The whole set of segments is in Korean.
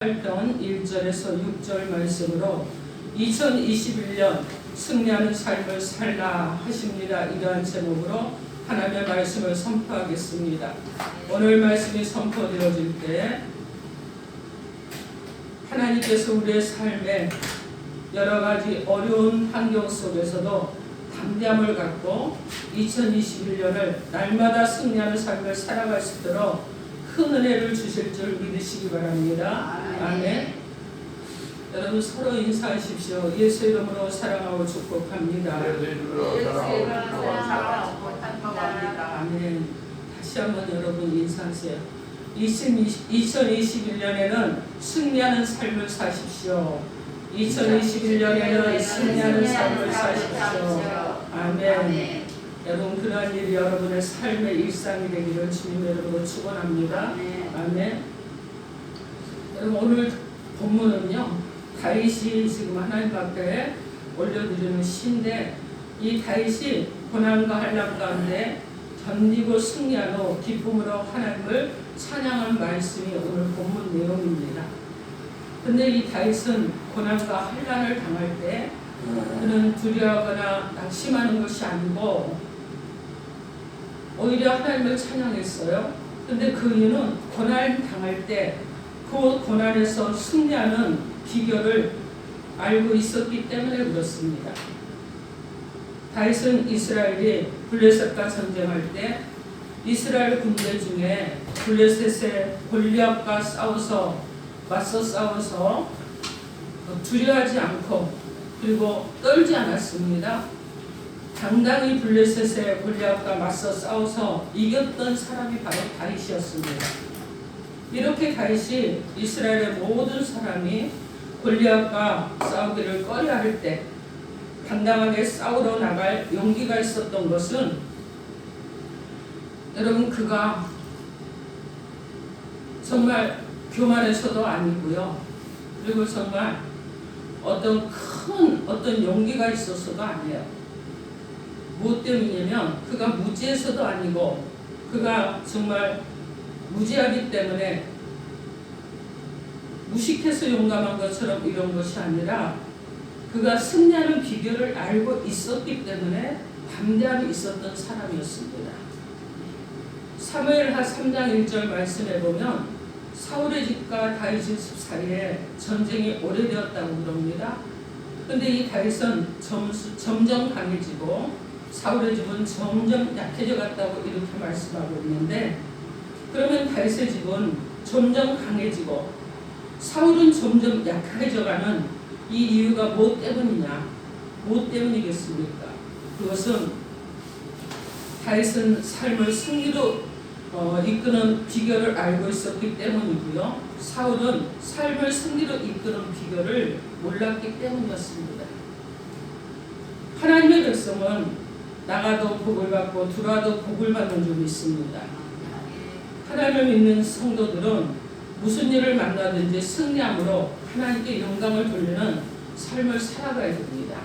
8편 1절에서 6절 말씀으로 2021년 승리하는 삶을 살라 하십니다. 이러한 제목으로 하나님의 말씀을 선포하겠습니다. 오늘 말씀이 선포되어질 때 하나님께서 우리의 삶에 여러 가지 어려운 환경 속에서도 담대함을 갖고 2021년을 날마다 승리하는 삶을 살아갈 수 있도록 큰 은혜를 주실 줄 믿으시기 바랍니다. 아멘. 여러분 서로 인사하십시오. 예수 이름으로 사랑하고 축복합니다. 아멘. 다시 한번 여러분 인사하세요. 2021년에는 승리하는 삶을 사십시오. 2021년에는 승리하는 삶을 사십시오. 아멘. 여러분 그러한 일이 여러분의 삶의 일상이 되기를 주님의 이름으로 축원합니다. 아멘. 여러분 오늘 본문은요 다윗이 지금 하나님 앞에 올려드리는 시인데 이 다윗이 고난과 환난 가운데 견디고 승리한 후 기쁨으로 하나님을 찬양한 말씀이 오늘 본문 내용입니다. 근데 이 다윗은 고난과 환난을 당할 때 그는 두려워하거나 낙심하는 것이 아니고 오히려 하나님을 찬양했어요. 근데 그 이유는 고난 당할 때 그 고난에서 승리하는 비결을 알고 있었기 때문에 그렇습니다. 다윗은 이스라엘이 블레셋과 전쟁할 때 이스라엘 군대 중에 블레셋의 골리앗과 맞서 싸워서 두려워하지 않고 그리고 떨지 않았습니다. 당당히 블레셋의 골리앗과 맞서 싸워서 이겼던 사람이 바로 다윗이었습니다. 이렇게 다윗이 이스라엘의 모든 사람이 골리앗과 싸우기를 꺼려할 때 당당하게 싸우러 나갈 용기가 있었던 것은 여러분 그가 정말 교만해서도 아니고요. 그리고 정말 어떤 용기가 있어서도 아니에요. 무엇 때문이냐면 그가 무지해서도 아니고 그가 정말 무지하기 때문에 무식해서 용감한 것처럼 이런 것이 아니라 그가 승리하는 비결을 알고 있었기 때문에 담대함이 있었던 사람이었습니다. 사무엘하 3장 1절 말씀에 보면 사울의 집과 다윗의 집 사이에 전쟁이 오래되었다고 그럽니다. 근데 이 다윗은 점점 강해지고 사울의 집은 점점 약해져 갔다고 이렇게 말씀하고 있는데 그러면 다윗의 집은 점점 강해지고 사울은 점점 약해져가는 이 이유가 무엇 때문이냐? 무엇 때문이겠습니까? 그것은 다윗은 삶을 승리로 이끄는 비결을 알고 있었기 때문이고요. 사울은 삶을 승리로 이끄는 비결을 몰랐기 때문이었습니다. 하나님의 백성은 나가도 복을 받고 들어와도 복을 받는 줄 믿습니다. 하나님을 믿는 성도들은 무슨 일을 만나든지 승리함으로 하나님께 영광을 돌리는 삶을 살아가야 됩니다.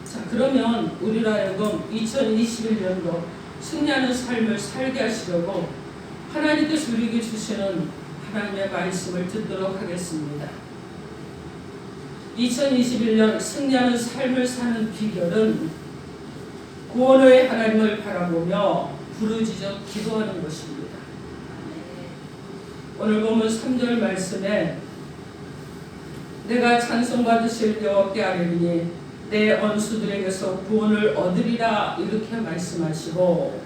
자, 그러면 우리로 하여금 2021년도 승리하는 삶을 살게 하시려고 하나님께서 우리에게 주시는 하나님의 말씀을 듣도록 하겠습니다. 2021년 승리하는 삶을 사는 비결은 구원의 하나님을 바라보며 부르짖어 기도하는 것입니다. 오늘 보면 3절 말씀에 내가 찬송받으실 여호와께 아뢰리니 내 원수들에게서 구원을 얻으리라 이렇게 말씀하시고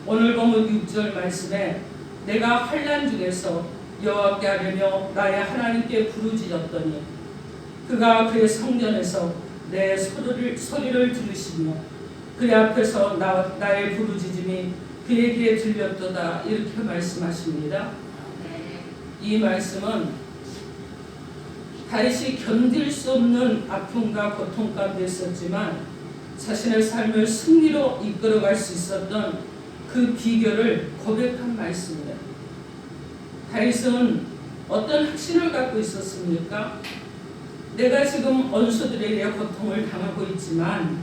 오늘 보면 6절 말씀에 내가 환난 중에서 여호와께 아뢰며 나의 하나님께 부르짖었더니 그가 그의 성전에서 내 소리를 들으시며 그의 앞에서 나의 부르짖음이 그의 귀에 들렸도다 이렇게 말씀하십니다. 이 말씀은 다윗이 견딜 수 없는 아픔과 고통 가운데 있었지만 자신의 삶을 승리로 이끌어갈 수 있었던 그 비결을 고백한 말씀이에요. 다윗은 어떤 확신을 갖고 있었습니까? 내가 지금 원수들에 의해 고통을 당하고 있지만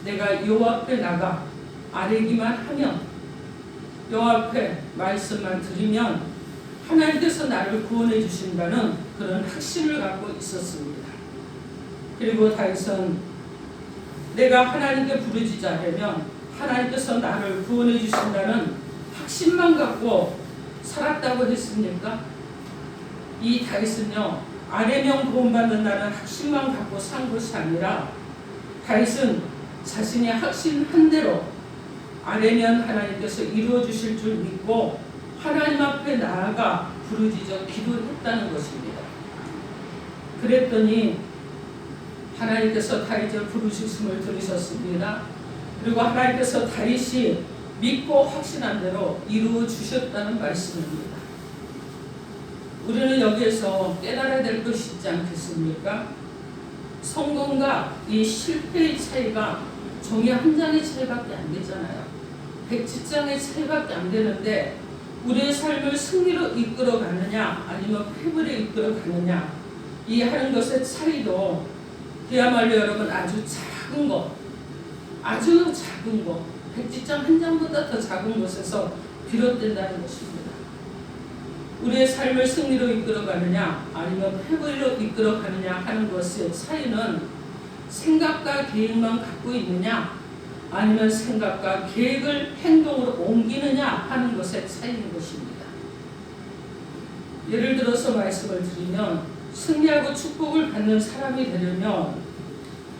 내가 여호와 앞에 나가 아뢰기만 하면 여호와 앞에 말씀만 드리면 하나님께서 나를 구원해 주신다는 그런 확신을 갖고 있었습니다. 그리고 다윗은 내가 하나님께 부르짖으려면 하나님께서 나를 구원해 주신다는 확신만 갖고 살았다고 했습니까? 이 다윗은요, 아뢰면 구원받는다는 확신만 갖고 산 것이 아니라 다윗은 자신이 확신한 대로 아뢰면 하나님께서 이루어 주실 줄 믿고 하나님 앞에 나아가 부르짖어 기도했다는 것입니다. 그랬더니 하나님께서 다윗을 부르짖음을 들으셨습니다. 그리고 하나님께서 다윗이 믿고 확신한 대로 이루어 주셨다는 말씀입니다. 우리는 여기에서 깨달아야 될 것이 있지 않겠습니까? 성공과 이 실패의 차이가 종이 한 장의 차이밖에 안 되잖아요. 100지장의 차이밖에 안 되는데 우리의 삶을 승리로 이끌어 가느냐 아니면 패배로 이끌어 가느냐 이 하는 것의 차이도 그야말로 여러분 아주 작은 것, 아주 작은 것, 100지장 한 장보다 더 작은 것에서 비롯된다는 것입니다. 우리의 삶을 승리로 이끌어 가느냐 아니면 패배로 이끌어 가느냐 하는 것의 차이는 생각과 계획만 갖고 있느냐 아니면 생각과 계획을 행동으로 옮기느냐 하는 것의 차이인 것입니다. 예를 들어서 말씀을 드리면 승리하고 축복을 받는 사람이 되려면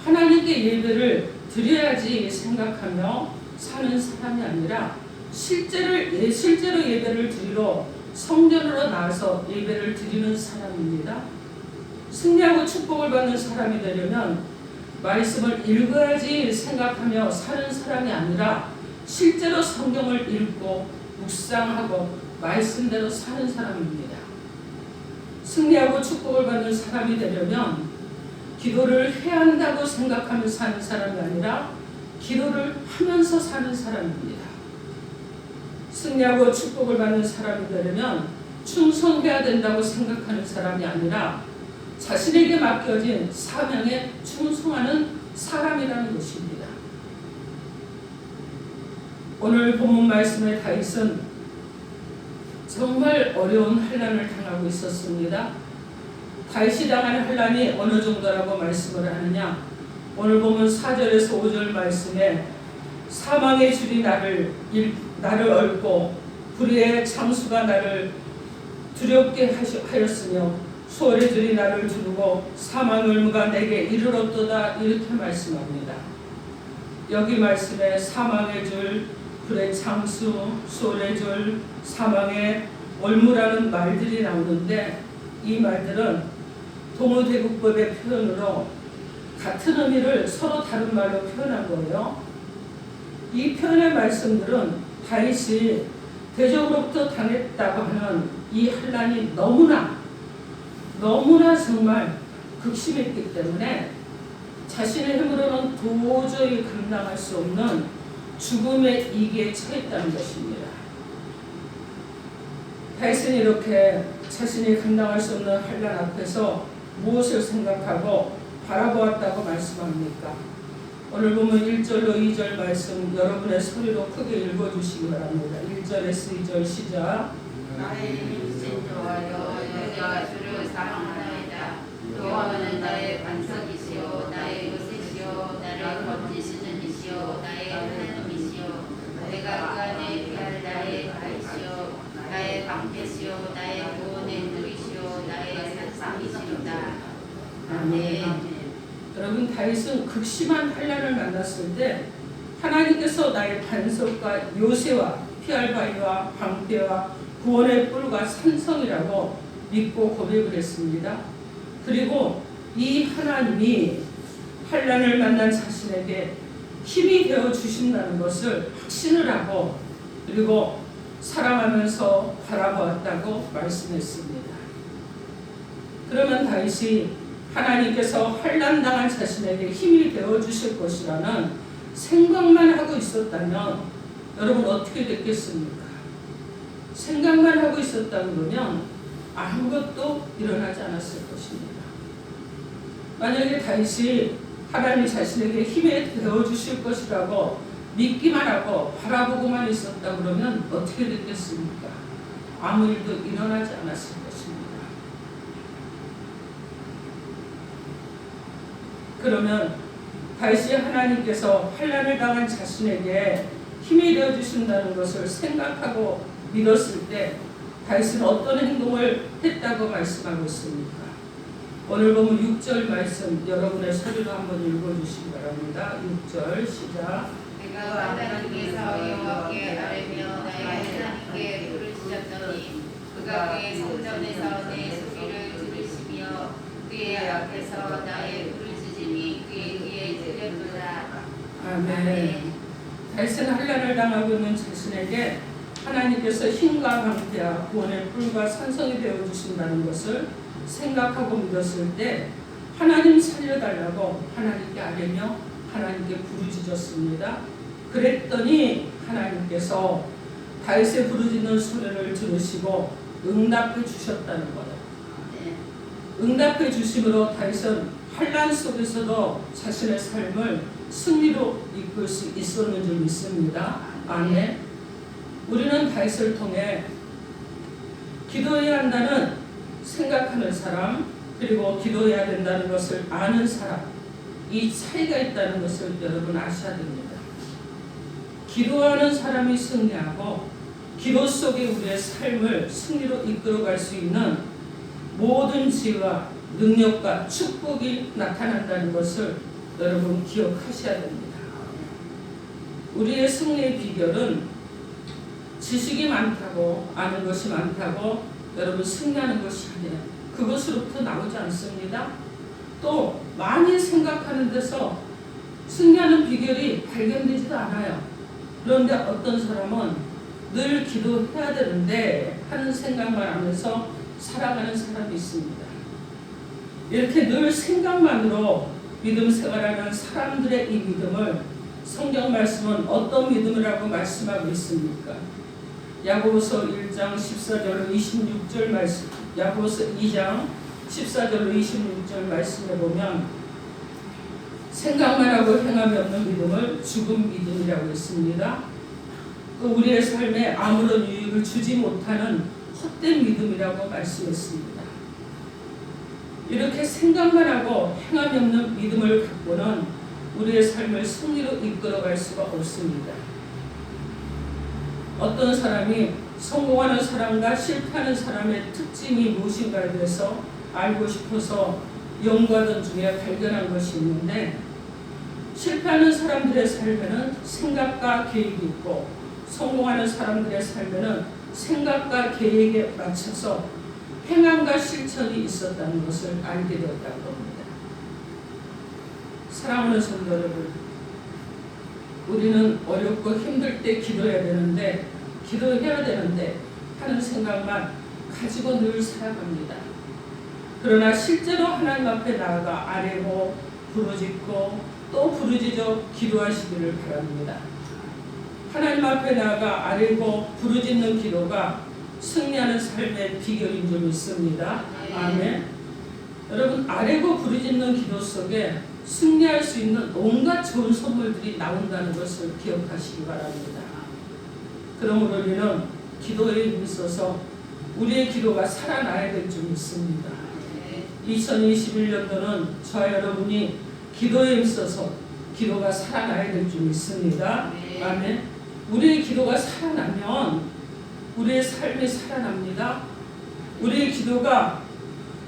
하나님께 예배를 드려야지 생각하며 사는 사람이 아니라 실제로 예배를 드리러 성전으로 나와서 예배를 드리는 사람입니다. 승리하고 축복을 받는 사람이 되려면 말씀을 읽어야지 생각하며 사는 사람이 아니라 실제로 성경을 읽고 묵상하고 말씀대로 사는 사람입니다. 승리하고 축복을 받는 사람이 되려면 기도를 해야 한다고 생각하며 사는 사람이 아니라 기도를 하면서 사는 사람입니다. 승리하고 축복을 받는 사람이 되려면 충성해야 된다고 생각하는 사람이 아니라 자신에게 맡겨진 사명에 충성하는 사람이라는 것입니다. 오늘 본문 말씀의 다윗은 정말 어려운 환난을 당하고 있었습니다. 다윗이 당한 환난이 어느 정도라고 말씀을 하느냐? 오늘 보면 4절에서 5절 말씀에 사망의 줄이 나를 얽고 불의의 창수가 나를 두렵게 하였으며 소월의 줄이 나를 두르고 사망의 을무가 내게 이르렀도다 이렇게 말씀합니다. 여기 말씀에 사망의 줄, 불의 창수, 소월의 줄, 사망의 올무라는 말들이 나오는데 이 말들은 동의대국법의 표현으로 같은 의미를 서로 다른 말로 표현한 거예요. 이 표현의 말씀들은 다윗이 대적으로부터 당했다고 하는 이 환난이 너무나 정말 극심했기 때문에 자신의 힘으로는 도저히 감당할 수 없는 죽음의 위기에 처했다는 것입니다. 다윗은 이렇게 자신이 감당할 수 없는 환난 앞에서 무엇을 생각하고 바라보았다고 말씀합니까? 오늘 보면 1절로 2절 말씀 여러분의 소리로 크게 읽어주시기 바랍니다. 1절에서 2절 시작. 나의 힘신 여호와여 내가 주를 사랑하나이다. 여호와는 나의 반석이시요 나의 요새시요 나를 건지시는 이시요 나의 하나님이시요 내가 그 안에 피할 나의 가이시요 나의 방패시요 나의 구원의 누이시요 나의 산삼이시로다. 아멘. 여러분 다윗은 극심한 환난을 만났을 때 하나님께서 나의 반석과 요새와 피할 바위와 방패와 구원의 뿔과 산성이라고 믿고 고백을 했습니다. 그리고 이 하나님이 환난을 만난 자신에게 힘이 되어 주신다는 것을 확신을 하고 그리고 사랑하면서 바라보았다고 말씀했습니다. 그러면 다윗이 하나님께서 환난당한 자신에게 힘이 되어주실 것이라는 생각만 하고 있었다면 여러분 어떻게 됐겠습니까? 생각만 하고 있었다 그러면 아무것도 일어나지 않았을 것입니다. 만약에 다윗이 하나님 자신에게 힘이 되어주실 것이라고 믿기만 하고 바라보고만 있었다 그러면 어떻게 됐겠습니까? 아무 일도 일어나지 않았을 것입니다. 그러면 다시 하나님께서 환난을 당한 자신에게 힘이 되어 주신다는 것을 생각하고 믿었을 때 다윗은 어떤 행동을 했다고 말씀하고 있습니까? 오늘 보면 6절 말씀 여러분의 소리로 한번 읽어주시기 바랍니다. 6절 시작. 내가 하나님께서 여호와께 아뢰며 나의 하나님께 부르짖었더니 그가 그의 성전에서 내 소리를 들으시며 그의 앞에서 나의 부르짖음이 그의 귀에 들렸도다. 아멘. 다윗은 환난을 당하고 있는 자신에게 하나님께서 힘과 방패와 구원의 뿔과 산성이 되어 주신다는 것을 생각하고 믿었을 때 하나님 살려달라고 하나님께 아뢰며 하나님께 부르짖었습니다. 그랬더니 하나님께서 다윗의 부르짖는 소리를 들으시고 응답해 주셨다는 거예요. 응답해 주심으로 다윗은 환난 속에서도 자신의 삶을 승리로 이끌 수 있었는 줄 믿습니다. 아멘. 우리는 다윗을 통해 기도해야 한다는 생각하는 사람, 그리고 기도해야 된다는 것을 아는 사람, 이 차이가 있다는 것을 여러분 아셔야 됩니다. 기도하는 사람이 승리하고 기도 속에 우리의 삶을 승리로 이끌어갈 수 있는 모든 지혜와 능력과 축복이 나타난다는 것을 여러분 기억하셔야 됩니다. 우리의 승리의 비결은 지식이 많다고 아는 것이 많다고 여러분 승리하는 것이 아니라 그것으로부터 나오지 않습니다. 또 많이 생각하는 데서 승리하는 비결이 발견되지도 않아요. 그런데 어떤 사람은 늘 기도해야 되는데 하는 생각만 하면서 살아가는 사람이 있습니다. 이렇게 늘 생각만으로 믿음 생활하는 사람들의 이 믿음을 성경 말씀은 어떤 믿음이라고 말씀하고 있습니까? 야고보서 1장 14절로 26절 말씀, 야고보서 2장 14절로 26절 말씀에 보면 생각만 하고 행함이 없는 믿음을 죽은 믿음이라고 했습니다. 또 우리의 삶에 아무런 유익을 주지 못하는 헛된 믿음이라고 말씀했습니다. 이렇게 생각만 하고 행함이 없는 믿음을 갖고는 우리의 삶을 승리로 이끌어갈 수가 없습니다. 어떤 사람이 성공하는 사람과 실패하는 사람의 특징이 무엇인가에 대해서 알고 싶어서 연구하던 중에 발견한 것이 있는데, 실패하는 사람들의 삶에는 생각과 계획이 있고 성공하는 사람들의 삶에는 생각과 계획에 맞춰서 행함과 실천이 있었다는 것을 알게 되었다고 합니다. 사랑하는 성도 여러분, 우리는 어렵고 힘들 때 기도해야 되는데 하는 생각만 가지고 늘 살아갑니다. 그러나 실제로 하나님 앞에 나아가 아뢰고 부르짖고 또 부르짖어 기도하시기를 바랍니다. 하나님 앞에 나아가 아뢰고 부르짖는 기도가 승리하는 삶의 비결인 줄 믿습니다. 아멘. 여러분, 아뢰고 부르짖는 기도 속에 승리할 수 있는 온갖 좋은 선물들이 나온다는 것을 기억하시기 바랍니다. 그러므로 우리는 기도에 있어서 우리의 기도가 살아나야 될 줄 믿습니다. 2021년도는 저와 여러분이 기도에 있어서 기도가 살아나야 될 줄 믿습니다. 아멘. 우리의 기도가 살아나면 우리의 삶이 살아납니다. 우리의 기도가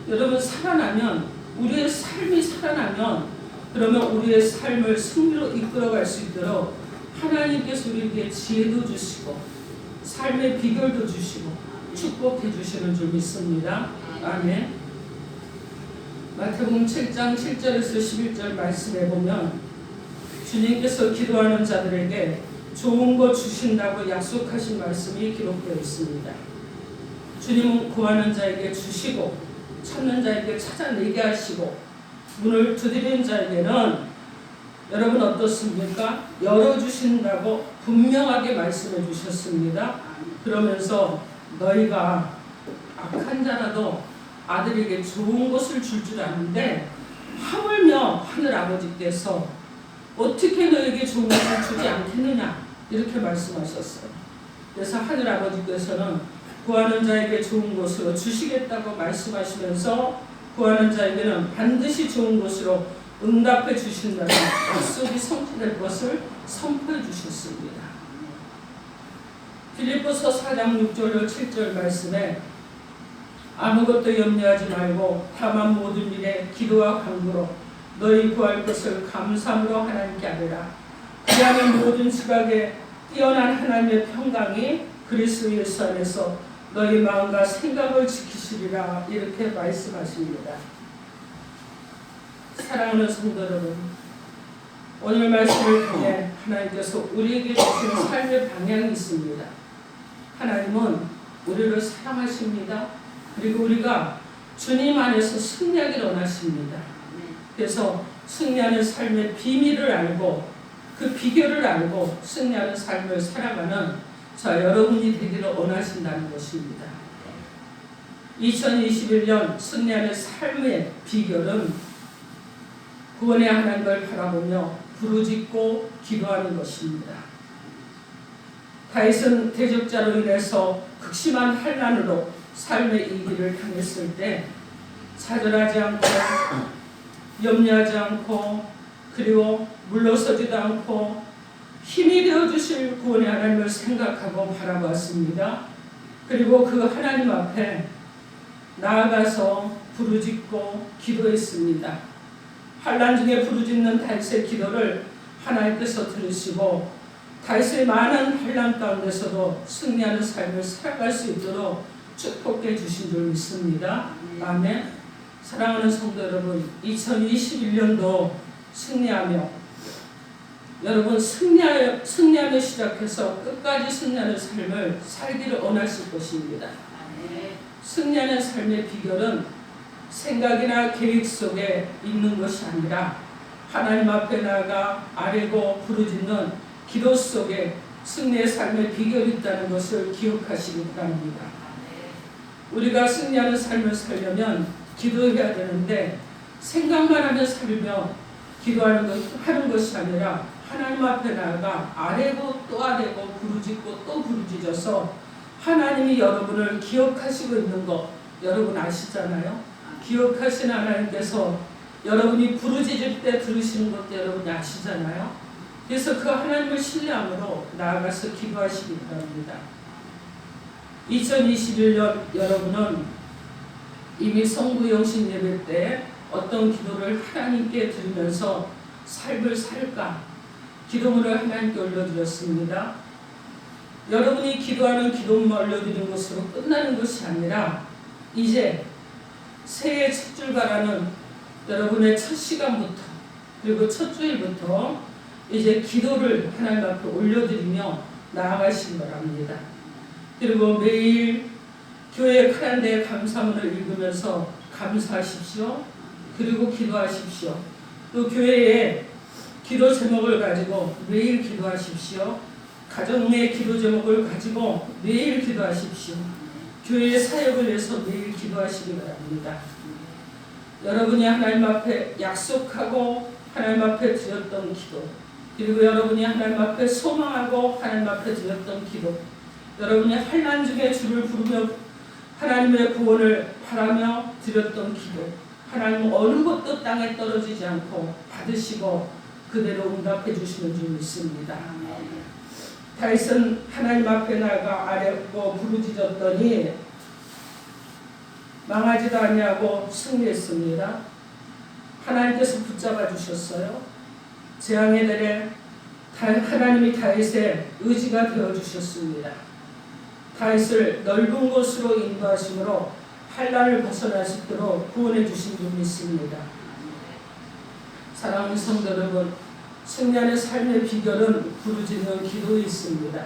여러분 살아나면, 우리의 삶이 살아나면, 그러면 우리의 삶을 승리로 이끌어갈 수 있도록 하나님께서 우리에게 지혜도 주시고 삶의 비결도 주시고 축복해 주시는 줄 믿습니다. 아멘. 마태복음 7장 7절에서 11절 말씀에 보면 주님께서 기도하는 자들에게 좋은 것 주신다고 약속하신 말씀이 기록되어 있습니다. 주님은 구하는 자에게 주시고 찾는 자에게 찾아내게 하시고 문을 두드리는 자에게는 여러분 어떻습니까? 열어주신다고 분명하게 말씀해 주셨습니다. 그러면서 너희가 악한 자라도 아들에게 좋은 것을 줄 줄 아는데 하물며 하늘 아버지께서 어떻게 너에게 좋은 것을 주지 않겠느냐, 이렇게 말씀하셨어요. 그래서 하늘 아버지께서는 구하는 자에게 좋은 것으로 주시겠다고 말씀하시면서 구하는 자에게는 반드시 좋은 것으로 응답해 주신다는 약속이 성취될 것을 선포해 주셨습니다. 빌립보서 4장 6절로 7절 말씀에 아무것도 염려하지 말고 다만 모든 일에 기도와 간구로 너희 구할 것을 감사함으로 하나님께 아뢰라. 그리하면 모든 지각에 뛰어난 하나님의 평강이 그리스도 예수 안에서 너희 마음과 생각을 지키시리라. 이렇게 말씀하십니다. 사랑하는 성도 여러분, 오늘 말씀을 통해 하나님께서 우리에게 주신 삶의 방향이 있습니다. 하나님은 우리를 사랑하십니다. 그리고 우리가 주님 안에서 승리하기를 원하십니다. 그래서 승리하는 삶의 비밀을 알고 그 비결을 알고 승리하는 삶을 살아가는 여러분이 되기를 원하신다는 것입니다. 2021년 승리하는 삶의 비결은 구원의 하나님을 바라보며 부르짖고 기도하는 것입니다. 다윗은 대적자로 인해서 극심한 환난으로 삶의 이기를 당했을 때 좌절하지 않고 염려하지 않고 그리고 물러서지도 않고 힘이 되어주실 구원의 하나님을 생각하고 바라봤습니다. 그리고 그 하나님 앞에 나아가서 부르짖고 기도했습니다. 환난 중에 부르짖는 다윗의 기도를 하나님께서 들으시고 다윗의 많은 환난 가운데서도 승리하는 삶을 살아갈 수 있도록 축복해 주신 줄 믿습니다. 아멘. 사랑하는 성도 여러분, 2021년도 승리하며 여러분 승리하며 시작해서 끝까지 승리하는 삶을 살기를 원하실 것입니다. 승리하는 삶의 비결은 생각이나 계획 속에 있는 것이 아니라 하나님 앞에 나아가 아뢰고 부르짖는 기도 속에 승리의 삶의 비결이 있다는 것을 기억하시기 바랍니다. 우리가 승리하는 삶을 살려면 기도해야 되는데 생각만 하며 살며 기도하는 것이 아니라 하나님 앞에 나아가 아뢰고 또 아뢰고 부르짖고 또 부르짖어서 하나님이 여러분을 기억하시고 있는 것 여러분 아시잖아요. 기억하신 하나님께서 여러분이 부르짖을 때 들으시는 것도 여러분이 아시잖아요. 그래서 그 하나님을 신뢰함으로 나아가서 기도하시기 바랍니다. 2021년 여러분은 이미 성부영신 예배 때 어떤 기도를 하나님께 드리면서 삶을 살까 기도문을 하나님께 올려드렸습니다. 여러분이 기도하는 기도문을 올려드린 것으로 끝나는 것이 아니라 이제 새해 첫 출발하는 여러분의 첫 시간부터 그리고 첫 주일부터 이제 기도를 하나님 앞에 올려드리며 나아가시기 바랍니다. 그리고 매일 교회 카란데의 감사문을 읽으면서 감사하십시오. 그리고 기도하십시오. 또 교회에 기도 제목을 가지고 매일 기도하십시오. 가정 내 기도 제목을 가지고 매일 기도하십시오. 교회의 사역을 위해서 매일 기도하시기 바랍니다. 여러분이 하나님 앞에 약속하고 하나님 앞에 드렸던 기도 그리고 여러분이 하나님 앞에 소망하고 하나님 앞에 드렸던 기도 여러분이 환난 중에 주를 부르며 하나님의 구원을 바라며 드렸던 기도 하나님은 어느 것도 땅에 떨어지지 않고 받으시고 그대로 응답해 주시는 줄 믿습니다. 다윗은 하나님 앞에 나가 아뢰고 부르짖었더니 망하지도 아니하고 승리했습니다. 하나님께서 붙잡아 주셨어요. 재앙의 날에 하나님이 다윗의 의지가 되어 주셨습니다. 다윗을 넓은 곳으로 인도하심으로 환난을 벗어날 수 있도록 구원해 주신 줄 믿습니다. 사랑하는 성도 여러분, 승리하는 삶의 비결은 부르짖는 기도에 있습니다.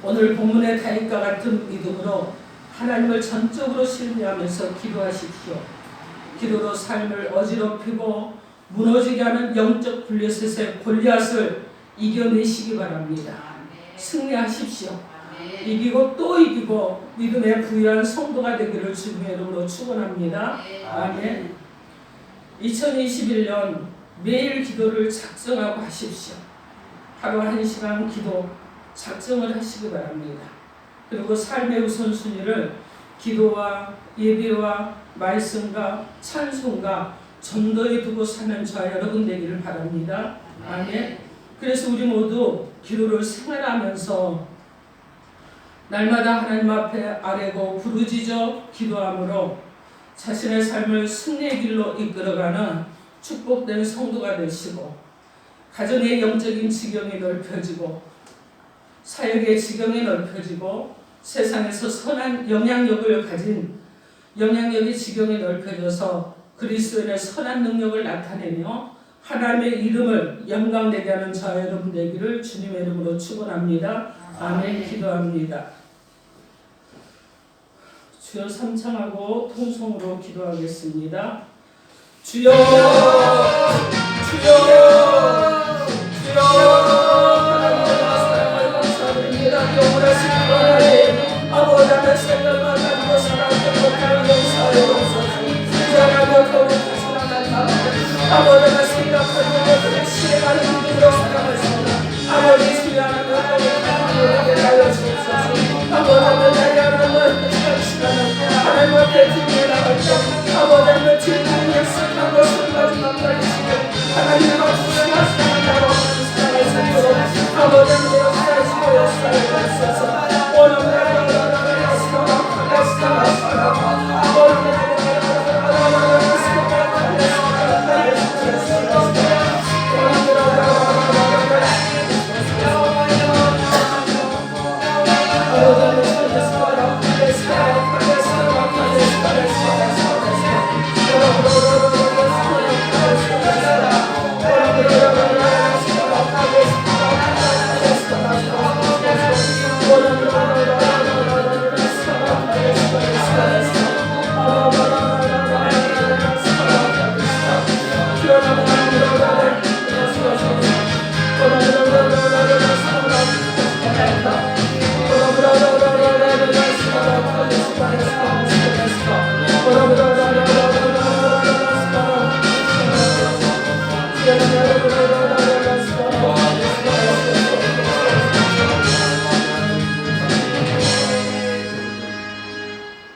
오늘 본문의 다윗과 같은 믿음으로 하나님을 전적으로 신뢰하면서 기도하십시오. 기도로 삶을 어지럽히고 무너지게 하는 영적 블레셋의 골리앗을 이겨내시기 바랍니다. 승리하십시오. 이기고 또 이기고 믿음에 부유한 성도가 되기를 주님의 이름으로 축원합니다. 아멘. 2021년 매일 기도를 작정하고 하십시오. 하루 1시간 기도 작정을 하시기 바랍니다. 그리고 삶의 우선순위를 기도와 예배와 말씀과 찬송과 전도에 두고 사는 저와 여러분 되기를 바랍니다. 아멘. 그래서 우리 모두 기도를 생활하면서 날마다 하나님 앞에 아뢰고 부르짖어 기도함으로 자신의 삶을 승리의 길로 이끌어가는 축복된 성도가 되시고, 가정의 영적인 지경이 넓혀지고 사역의 지경이 넓혀지고 세상에서 선한 영향력을 가진 영향력의 지경이 넓혀져서 그리스도인의 선한 능력을 나타내며 하나님의 이름을 영광되게 하는 저와 여러분 되기를 주님의 이름으로 축원합니다. 아멘. 기도합니다. 주여, 삼창하고 통성으로 기도하겠습니다. 주여, 주여, 주여, 하나님의 사랑을 감사드립니다. 영원하신 하나님, 아버지의 생각만 가지고 살았던 것들을 용서하여 주옵소서. 주장하며 거룩하신 하나님, 아버지가 생각하는 것들을 실행하는 믿음으로 살아가십니다. 아버지 주장하며 거룩하신 하나님께 알려주옵소서. 아버지는 날려는 하나님 앞에 드리며 나갈 때 아버지는 질문이 약속한 것을 마지막까지 지켜 하나님 앞에 사랑한다고 사랑을 살도록 아버지는 역사하시고 역사를 하소서. 원하는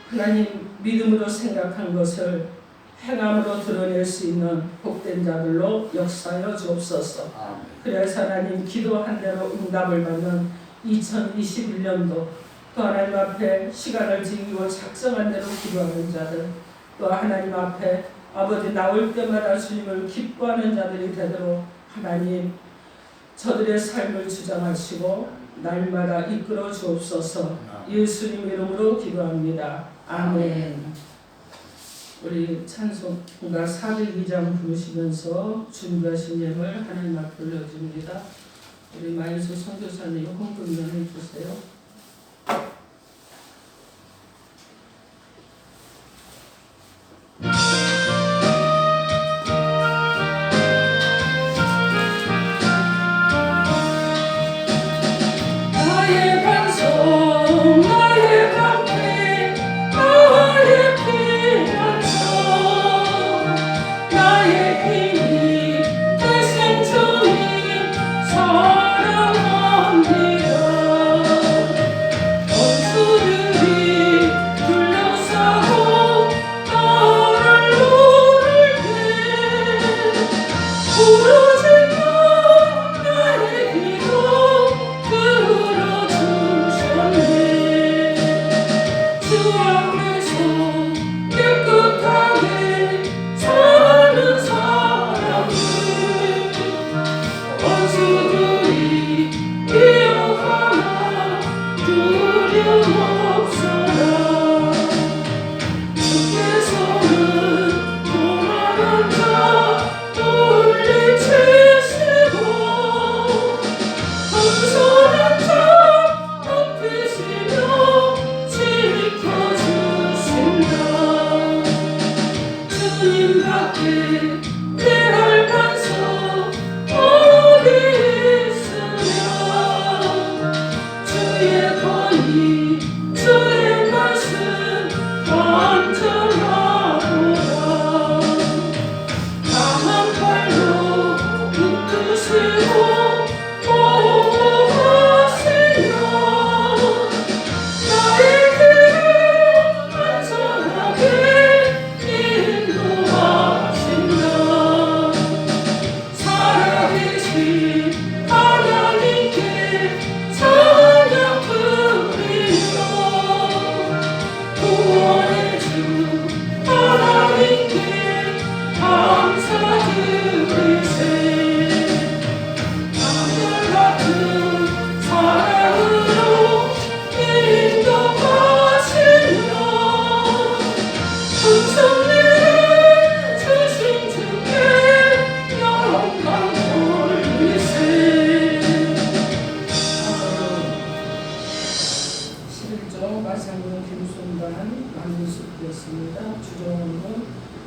하나님, 믿음으로 생각한 것을 행함으로 드러낼 수 있는 복된 자들로 역사하여 주옵소서. 그래서 하나님, 기도한 대로 응답을 받는 2021년도 또 하나님 앞에 시간을 지키고 작정한 대로 기도하는 자들, 또 하나님 앞에 아버지 나올 때마다 주님을 기뻐하는 자들이 되도록 하나님 저들의 삶을 주장하시고 날마다 이끌어 주옵소서. 예수님 이름으로 기도합니다. 아멘. 우리 찬송가 402장 부르시면서 준비하신 예물 하나님 앞에 올려줍니다. 우리 마인수 선교사님 헌금을 해주세요.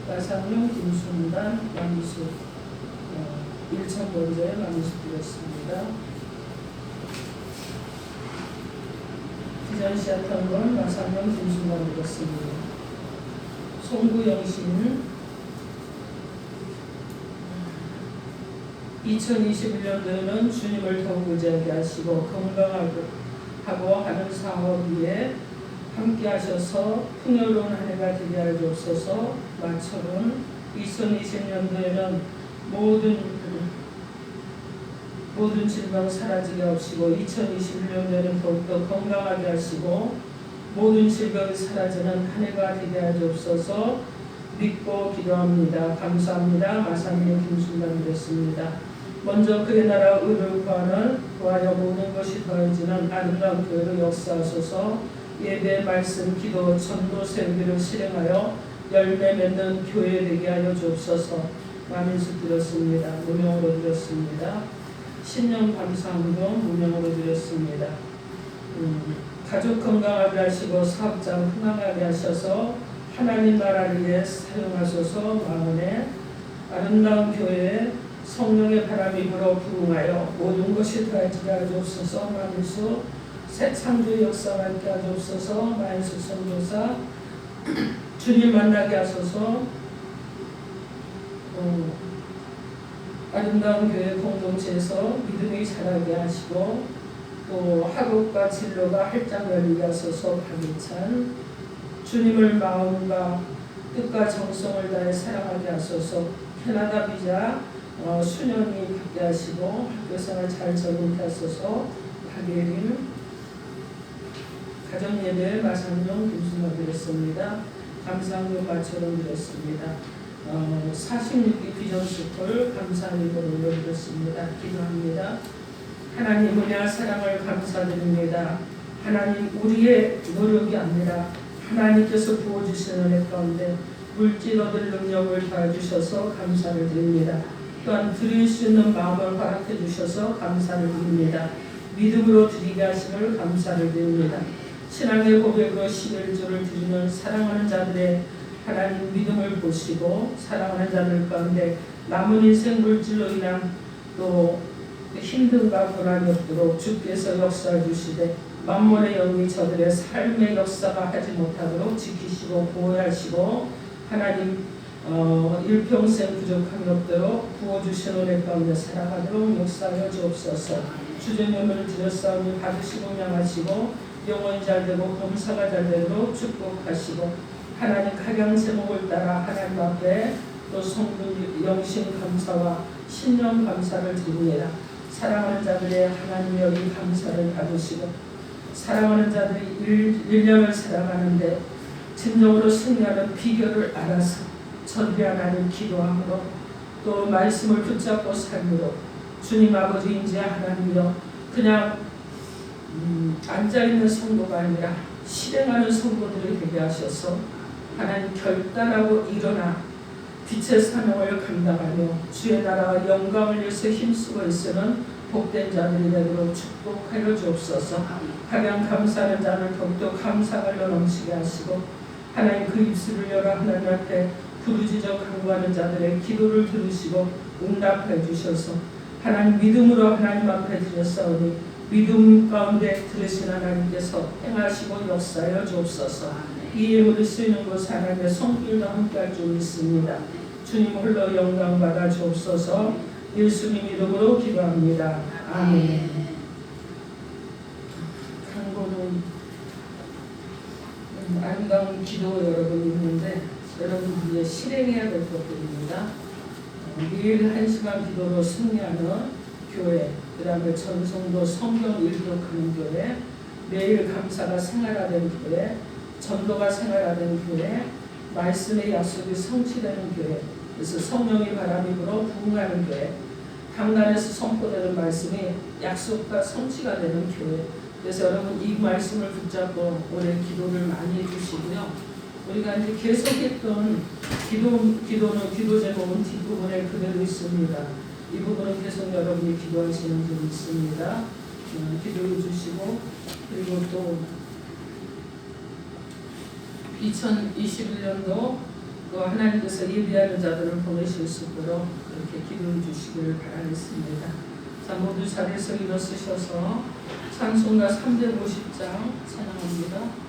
마상용 김순단 만수 1차 번째에 만수드렸습니다. 기전시작한 건 마상용 김순단 드렸습니다. 송구영신 2021년도에는 주님을 더욱 의지하게 하시고 건강하고 하는 사업 위에 함께 하셔서 풍요로운 한 해가 되게 하여 주옵소서. 마처럼 2020년도에는 모든 질병 사라지게 하시고 2021년도에는 더욱더 건강하게 하시고 모든 질병이 사라지는 한 해가 되게 하여 주옵소서. 믿고 기도합니다. 감사합니다. 마상님 김순단 드렸습니다. 먼저 그의 나라 의를 구하여 모든 것이 더해지는 아름다운 교회로 역사하소서. 예배, 말씀, 기도, 전도, 세우기를 실행하여 열매 맺는 교회 되게 하여 주옵소서. 만인수 드렸습니다. 무명으로 드렸습니다. 신령 감사함도 무명으로 드렸습니다. 가족 건강하게 하시고 사업자 흥황하게 하셔서 하나님 나라를 위해 사용하소서. 마음에 아름다운 교회에 성령의 바람이 불어 부흥하여 모든 것이 더해지게 하여 주옵소서. 만인수 새 창조의 역사와 함께 하옵소서. 만수 선교사 주님 만나게 하소서. 아름다운 교회 공동체에서 믿음이 자라게 하시고 또 학업과 진로가 활짝 열리게 하소서. 박일찬 주님을 마음과 뜻과 정성을 다해 사랑하게 하소서. 캐나다 비자 수년이 받게 하시고 학교생활 잘 적응케 하소서. 박예림 가정예배 마상용 김순만 드렸습니다. 감사함도 마처럼 드렸습니다. 46기 비전스쿨 감사함으로 올려드렸습니다. 기도합니다. 하나님 은혜와 사랑을 감사드립니다. 하나님 우리의 노력이 아니라 하나님께서 부어주시는 은혜 가운데 물질 얻을 능력을 더해주셔서 감사를 드립니다. 또한 드릴 수 있는 마음을 허락해 주셔서 감사를 드립니다. 믿음으로 드리게 하심을 감사를 드립니다. 신앙의 고백으로 11조를 드리는 사랑하는 자들의 하나님 믿음을 보시고 사랑하는 자들 가운데 남은 인생 물질로 인한 또 힘듦과 고난이 없도록 주께서 역사해 주시되 만몬의 영이 저들의 삶의 역사가 하지 못하도록 지키시고 보호하시고 하나님 일평생 부족함이 없도록 부어주신 은혜 가운데 살아가도록 역사하여 주옵소서. 주제명을 드렸사오니 받으시고 명하시고 영혼이 잘되고 검사가 잘되도록 축복하시고 하나님 각양 제목을 따라 하나님 앞에 또 성도 영신 감사와 신령 감사를 드립니다. 사랑하는 자들의 하나님의 여기 감사를 받으시고 사랑하는 자들이 1년을 살아가는데 진정으로 승리하는 비결을 알아서 전비 하나님 기도함으로 또 말씀을 붙잡고 삶으로 주님 아버지 인자 하나님이여 그냥 앉아있는 성도가 아니라 실행하는 성도들이 되게 하셔서 하나님 결단하고 일어나 빛의 사명을 감당하며 주의 나라와 영광을 위해서 힘쓰고 있으는 복된 자들이 되도록 축복하여 주옵소서. 가장 감사하는 자를 더욱더 감사가 넘치게 하시고 하나님 그 입술을 열어 하나님 앞에 부르짖어 간구하는 자들의 기도를 들으시고 응답해 주셔서 하나님 믿음으로 하나님 앞에 드렸사오니 믿음 가운데 들으신 하나님께서 행하시고 역사하여 주옵소서. 이 예물을 쓰이는 곳 하나님의 손길도 함께할 줄 믿습니다. 주님 홀로 영광 받아 주옵소서. 예수님 이름으로 기도합니다. 아멘. 강고는 아름다운 기도 여러분이 있는데 여러분들이 실행해야 될 것들입니다. 매일 1시간 기도로 승리하는 교회, 그 다음에 전성도 성경 일독하는 교회, 매일 감사가 생활화된 교회, 전도가 생활화된 교회, 말씀의 약속이 성취되는 교회, 그래서 성령의 바람이 불어 부흥하는 교회, 강단에서 선포되는 말씀이 약속과 성취가 되는 교회. 그래서 여러분 이 말씀을 붙잡고 올해 기도를 많이 해주시고요. 우리가 이제 계속했던 기도 제목은 뒷부분에 그대로 있습니다. 이 부분은 계속 여러분이 기도하시는 분이 있습니다. 기도해 주시고, 그리고 또 2021년도 하나님께서 예비하는 자들을 보내실 수 있도록 그렇게 기도해 주시기를 바라겠습니다. 자, 모두 자리에서 일어서셔서 찬송가 350장 찬양합니다.